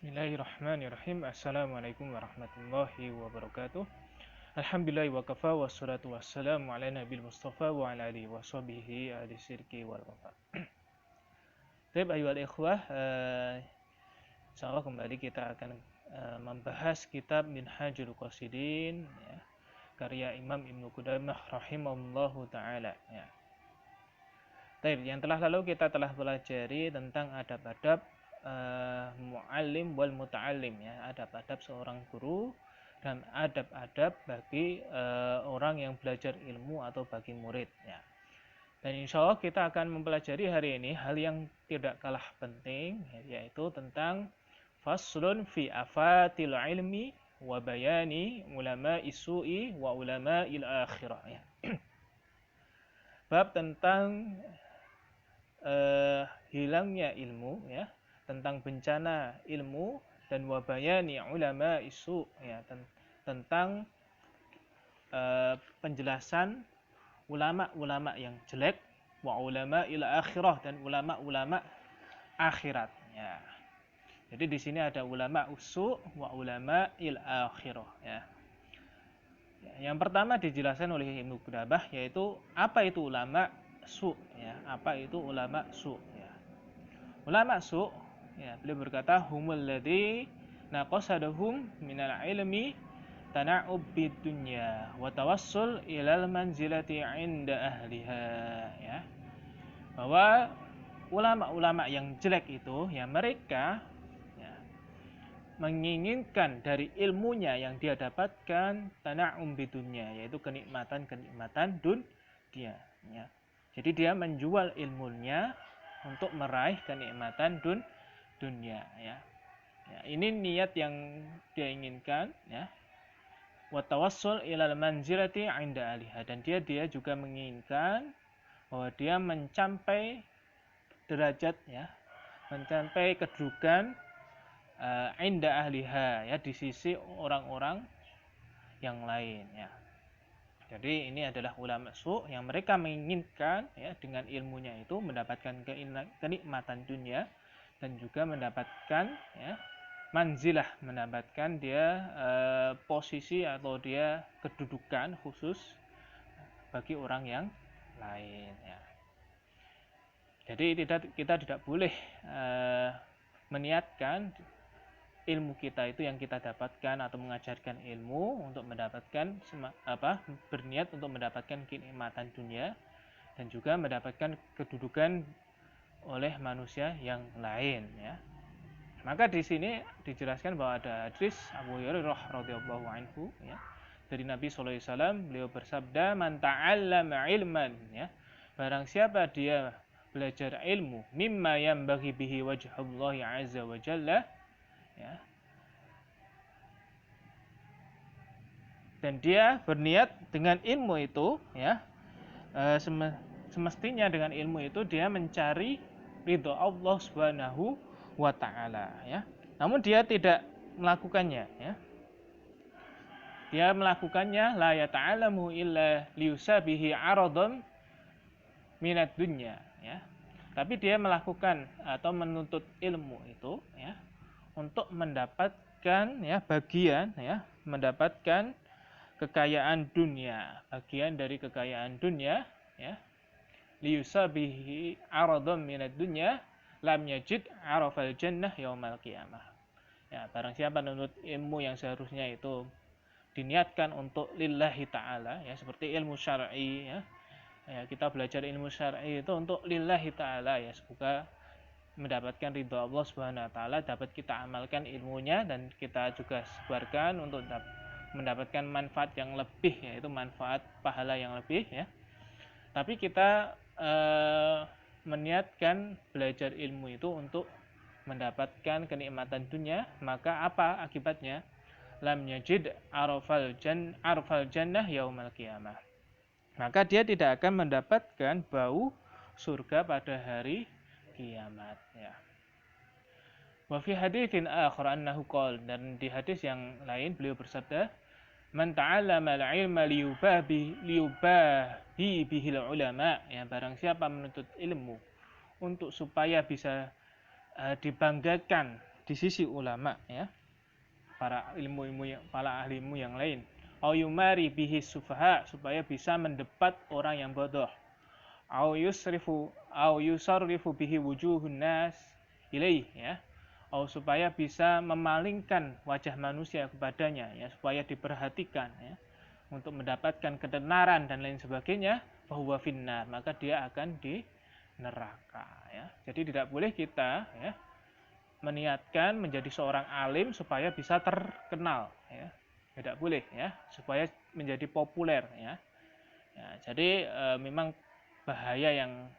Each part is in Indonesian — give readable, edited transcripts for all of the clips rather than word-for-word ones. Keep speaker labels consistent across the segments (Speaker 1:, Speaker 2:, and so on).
Speaker 1: Bismillahirrahmanirrahim. Assalamualaikum warahmatullahi wabarakatuh. Alhamdulillah wa kafa wassalatu wassalamu ala nabil mustafa wa ala alihi wa sahbihi ahli syirki wal wafa. Baik ayuhal ikhwah, insyaallah kembali kita akan membahas kitab Minhajul Qasidin ya, karya Imam Ibnu Qudamah rahimahullahu taala ya. Baik, yang telah lalu kita telah pelajari tentang adab-adab muallim wal muta'allim ya, adab-adab seorang guru dan adab-adab bagi orang yang belajar ilmu atau bagi murid ya. Dan insya Allah kita akan mempelajari hari ini hal yang tidak kalah penting ya, yaitu tentang faslun fi afatil ilmi wa bayani ulama isu'i wa ulama il akhirah ya. Bab tentang hilangnya ilmu ya, tentang bencana ilmu, dan wabayani ulama isu ya, tentang penjelasan ulama-ulama yang jelek, wa ulama ila akhirah, dan ulama-ulama akhirat ya. Jadi di sini ada ulama usu wa ulama il akhirah ya. Yang pertama dijelaskan oleh Ibnu Qudamah yaitu apa itu ulama su ya, apa itu ulama su ya. Ulama su ya, beliau berkata humul ladzi naqasadahum minal ilmi tana'ub bidunya wa tawassul ilal manzilati 'inda ahliha ya. Bahwa ulama-ulama yang jelek itu ya, mereka ya, menginginkan dari ilmunya yang dia dapatkan tana'um bidunya, yaitu kenikmatan-kenikmatan dunia ya. Jadi dia menjual ilmunya untuk meraih kenikmatan dunia ya. Ya, ini niat yang dia inginkan ya. Wa tawassul ilal manzilati 'inda ahliha, dan dia juga menginginkan bahwa dia mencapai derajat ya, mencapai kedudukan 'inda ahliha ya, di sisi orang-orang yang lain ya. Jadi ini adalah ulama su yang mereka menginginkan ya, dengan ilmunya itu mendapatkan kenikmatan dunia dan juga mendapatkan ya, manzilah, mendapatkan dia posisi atau dia kedudukan khusus bagi orang yang lain ya. Jadi kita tidak boleh meniatkan ilmu kita itu yang kita dapatkan atau mengajarkan ilmu untuk mendapatkan berniat untuk mendapatkan kenikmatan dunia dan juga mendapatkan kedudukan oleh manusia yang lain ya. Maka di sini dijelaskan bahwa ada hadis Abu Hurairah radhiyallahu anhu ya, dari Nabi sallallahu alaihi wasallam, beliau bersabda, man ta'allama ilman ya, barang siapa dia belajar ilmu mimma yanbaghi bihi wajhullahi azza wa jalla ya, dan dia berniat dengan ilmu itu ya, semestinya dengan ilmu itu dia mencari ridho Allah Subhanahu wa taala ya. Namun dia tidak melakukannya ya. Dia melakukannya la yata'alamu illa liusabihi aradun minad dunya ya. Tapi dia melakukan atau menuntut ilmu itu ya untuk mendapatkan ya bagian ya, mendapatkan kekayaan dunia, bagian dari kekayaan dunia ya. Liusabihi aradun minad dunya lam yajid arafal jannah yaumal qiyamah. Ya, barang siapa menuntut ilmu yang seharusnya itu diniatkan untuk lillahi ta'ala ya, seperti ilmu syar'i ya. Ya, kita belajar ilmu syar'i itu untuk lillahi ta'ala ya, semoga mendapatkan ridho Allah Subhanahu wa taala, dapat kita amalkan ilmunya dan kita juga sebarkan untuk mendapatkan manfaat yang lebih, yaitu manfaat pahala yang lebih ya. Tapi kita meniatkan belajar ilmu itu untuk mendapatkan kenikmatan dunia, maka apa akibatnya? Lam yajid arfal jannah yaumal qiyamah. Maka dia tidak akan mendapatkan bau surga pada hari kiamat ya. Wa fi haditsin akhar annahu qala, dan di hadis yang lain beliau bersabda, man ta'allama al-ilma liyubahi bihil ulama ya, barang siapa menuntut ilmu untuk supaya bisa dibanggakan di sisi ulama ya, para ahli ilmu yang lain. Au yumari bihi sufaha, supaya bisa mendebat orang yang bodoh. Au yusarrifu bihi wujuhun nas ilaih ya. Au supaya bisa memalingkan wajah manusia kepadanya ya, supaya diperhatikan ya, untuk mendapatkan ketenaran dan lain sebagainya, bahwa finnar, maka dia akan di neraka ya. Jadi tidak boleh kita ya meniatkan menjadi seorang alim supaya bisa terkenal ya. Tidak boleh ya, supaya menjadi populer ya. Ya, jadi memang bahaya yang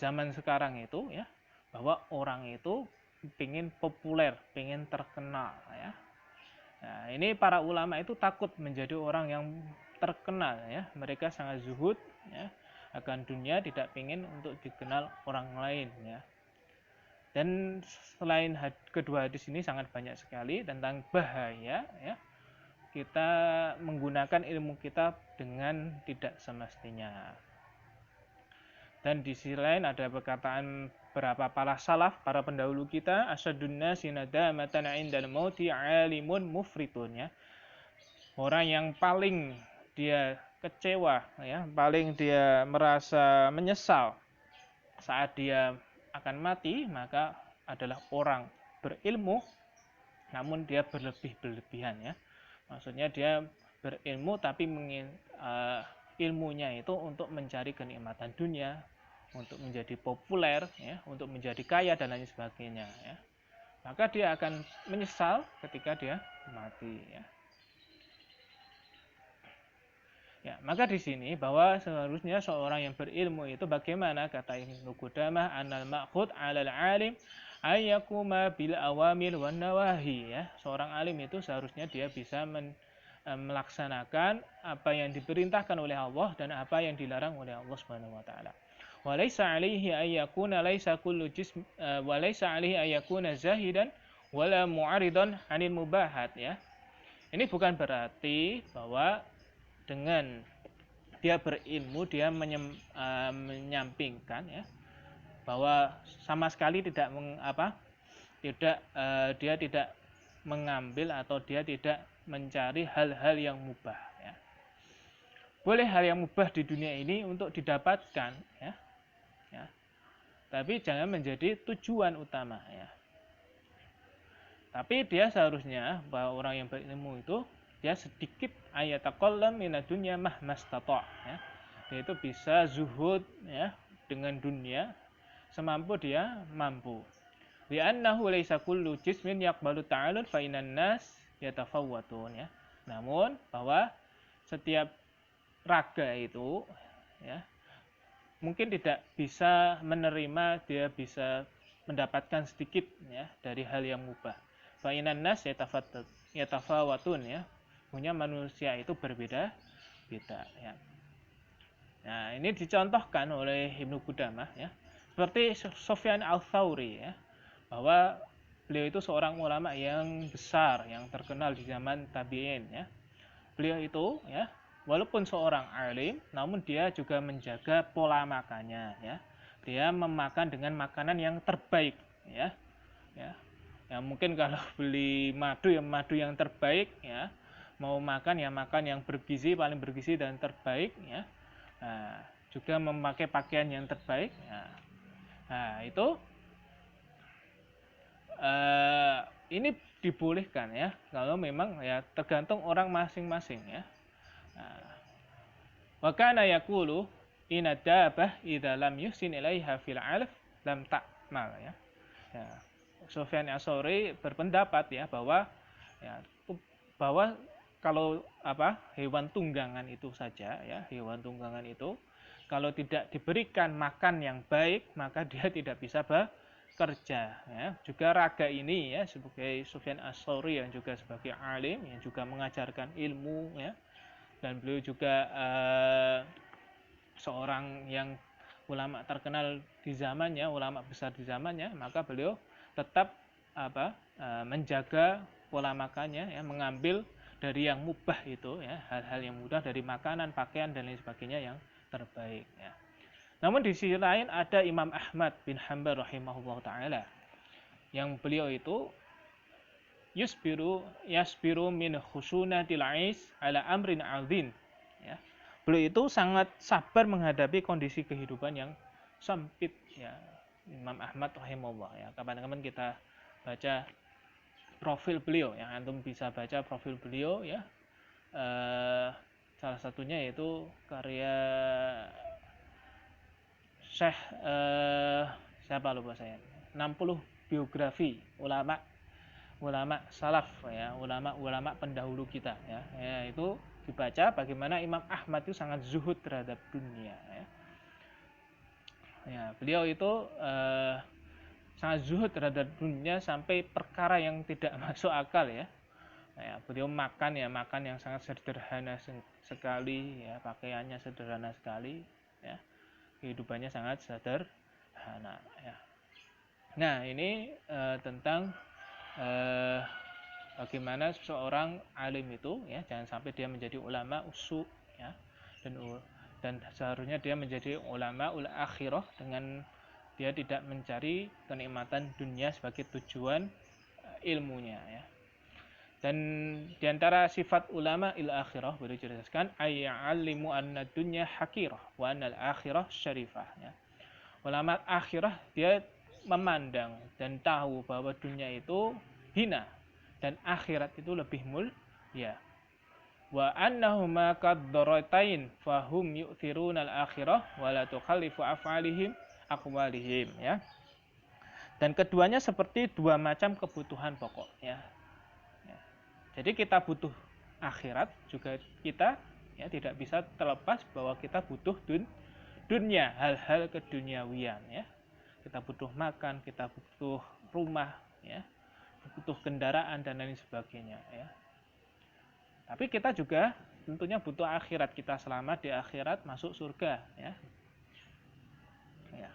Speaker 1: zaman sekarang itu ya, bahwa orang itu pengen populer, pengen terkenal ya. Nah, ini para ulama itu takut menjadi orang yang terkenal ya. Mereka sangat zuhud ya akan dunia, tidak pengen untuk dikenal orang lain ya. Dan selain kedua hadis ini sangat banyak sekali tentang bahaya ya kita menggunakan ilmu kita dengan tidak semestinya. Dan di sisi lain ada perkataan beberapa para salaf, para pendahulu kita, asyadun nasi nadamatan 'indal mauti 'alimun mufritun ya. Orang yang paling dia kecewa ya, paling dia merasa menyesal saat dia akan mati, maka adalah orang berilmu namun dia berlebih-berlebihan ya. Maksudnya dia berilmu tapi ilmunya itu untuk mencari kenikmatan dunia, untuk menjadi populer ya, untuk menjadi kaya dan lain sebagainya ya. Maka dia akan menyesal ketika dia mati ya. Ya, maka di sini bahwa seharusnya seorang yang berilmu itu bagaimana, kata Ibnu Qudamah, anal ma'khud 'alal 'alim ayyakuma bil awamir wan nawahi ya. Seorang alim itu seharusnya dia bisa melaksanakan apa yang diperintahkan oleh Allah dan apa yang dilarang oleh Allah Subhanahu wa taala. Wa laisa 'alaihi ayyakuna laisa kullu jism wa laisa 'alaihi ayyakuna zahidan wala mu'aridan 'anil mubahat ya. Ini bukan berarti bahwa dengan dia berilmu dia menyampingkan ya bahwa sama sekali tidak dia tidak mengambil atau dia tidak mencari hal-hal yang mubah ya. Boleh hal yang mubah di dunia ini untuk didapatkan ya. Ya. Tapi jangan menjadi tujuan utama ya. Tapi dia seharusnya bahwa orang yang berilmu itu dia sedikit ayataqallam minad dunya mahmastata ya. Dia itu bisa zuhud ya dengan dunia semampu dia mampu. Li'annahu laisa kullu jismin yaqbalu ta'alun fa inan nas yatafawwatun ya. Namun bahwa setiap raga itu ya mungkin tidak bisa menerima, dia bisa mendapatkan sedikit ya dari hal yang mubah. Fa inan nas yatafawwatun ya. Punya manusia itu berbeda-beda ya. Nah, ini dicontohkan oleh Ibnu Qudamah ya. Seperti Sufyan al-Thawri ya, bahwa beliau itu seorang ulama yang besar, yang terkenal di zaman tabi'in ya. Beliau itu ya, walaupun seorang alim, namun dia juga menjaga pola makannya ya. Dia memakan dengan makanan yang terbaik ya. Ya. Ya mungkin kalau beli madu yang terbaik ya. Mau makan ya makan yang bergizi, paling bergizi dan terbaik ya. Nah, juga memakai pakaian yang terbaik ya. Nah, itu ini dibolehkan ya kalau memang ya tergantung orang masing-masing ya. Wa kana yaqulu inna dabah idza lam yuhsin ilaiha fil 'alf lam ta'mal ya. Ya. Sufyan Ats-Tsauri berpendapat ya bahwa kalau hewan tunggangan itu saja ya, hewan tunggangan itu kalau tidak diberikan makan yang baik maka dia tidak bisa bekerja ya. Juga raga ini ya, sebagai Sufyan Ats-Tsauri yang juga sebagai alim yang juga mengajarkan ilmu ya, dan beliau juga seorang yang ulama terkenal di zamannya, ulama besar di zamannya, maka beliau tetap menjaga pola makannya ya, mengambil dari yang mubah itu ya, hal-hal yang mudah dari makanan, pakaian dan lain sebagainya yang terbaik ya. Namun di sisi lain ada Imam Ahmad bin Hanbal rahimahullah taala. yang beliau itu yasbiru min khusunatil ais ala amrin azim, ya. Beliau itu sangat sabar menghadapi kondisi kehidupan yang sempit, ya. Imam Ahmad rahimahullah, ya. Kapan-kapan kita baca profil beliau, ya. Antum bisa baca profil beliau, ya. Salah satunya yaitu karya Syekh siapa lupa saya, 60 biografi ulama salaf, ya, ulama pendahulu kita, ya. Itu dibaca bagaimana Imam Ahmad itu sangat zuhud terhadap dunia, ya. Ya, beliau itu sangat zuhud terhadap dunia sampai perkara yang tidak masuk akal, ya. Ya, beliau makan yang sangat sederhana sekali, ya, pakaiannya sederhana sekali, ya, kehidupannya sangat sederhana, ya. Nah, ini tentang bagaimana seorang alim itu, ya, jangan sampai dia menjadi ulama usu, ya, dan seharusnya dia menjadi ulama ul akhirah dengan dia tidak mencari kenikmatan dunia sebagai tujuan ilmunya, ya. Dan diantara sifat ulama il akhirah boleh dijelaskan ayya'allimu anna dunya hakirah wa anna al-akhirah syarifah, ya. Ulama akhirah dia memandang dan tahu bahwa dunia itu hina dan akhirat itu lebih mulia. Wa annahuma qad-daratain fahum yu'thiruna al-akhirah wa la tukhallifu af'alihim aqwalihim, ya. Dan keduanya seperti dua macam kebutuhan pokok, ya. Jadi kita butuh akhirat, juga kita, ya, tidak bisa terlepas bahwa kita butuh dunia, hal-hal keduniawian, ya. Kita butuh makan, kita butuh rumah, ya, butuh kendaraan dan lain sebagainya, ya. Tapi kita juga tentunya butuh akhirat, kita selamat di akhirat, masuk surga, ya. Ya.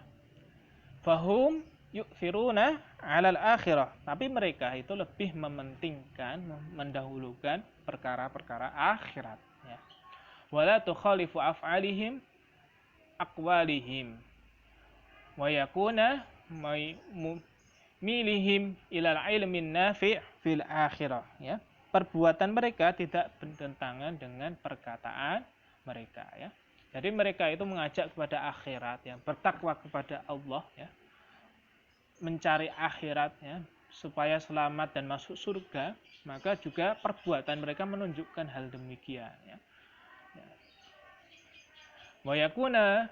Speaker 1: Fahum yu'thiruna 'alal akhirah, tapi mereka itu lebih mementingkan, mendahulukan perkara-perkara akhirat, ya. Wala tukhalifu af'alihim aqwalihim wa yakuna milihim ilal ilmin nafi' fil akhirah, ya. Perbuatan mereka tidak bertentangan dengan perkataan mereka, ya. Jadi mereka itu mengajak kepada akhirat, ya, bertakwa kepada Allah, ya, mencari akhirat, ya, supaya selamat dan masuk surga, maka juga perbuatan mereka menunjukkan hal demikian, ya. Wa yakuna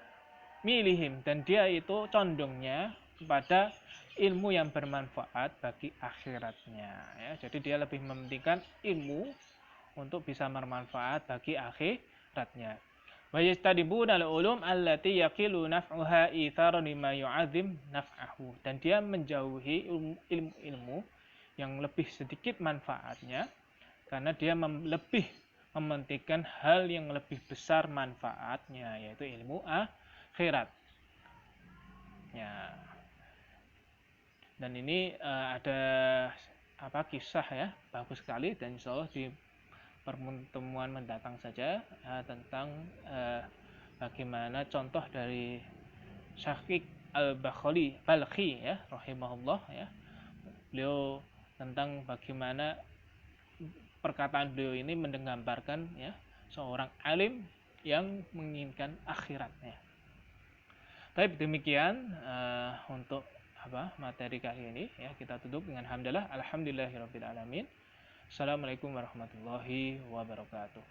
Speaker 1: milihim, dan dia itu condongnya kepada ilmu yang bermanfaat bagi akhiratnya, ya. Jadi dia lebih mementingkan ilmu untuk bisa bermanfaat bagi akhiratnya. Wa yastadibuna al-ulum allati yaqilu naf'uha itharan lima yu'azzim naf'ahu, dan dia menjauhi ilmu-ilmu yang lebih sedikit manfaatnya karena dia lebih mementingkan hal yang lebih besar manfaatnya, yaitu ilmu akhirat, ya. Dan ini ada kisah, ya, bagus sekali, dan insyaallah di pertemuan mendatang saja tentang bagaimana contoh dari Syafiq al-Balkhi, ya, rahimahullah, ya. Beliau tentang bagaimana perkataan beliau ini menggambarkan, ya, seorang alim yang menginginkan akhiratnya. Baik, demikian untuk materi kali ini, ya. Kita tutup dengan hamdalah, alhamdulillahirabbil alamin. Assalamualaikum warahmatullahi wabarakatuh.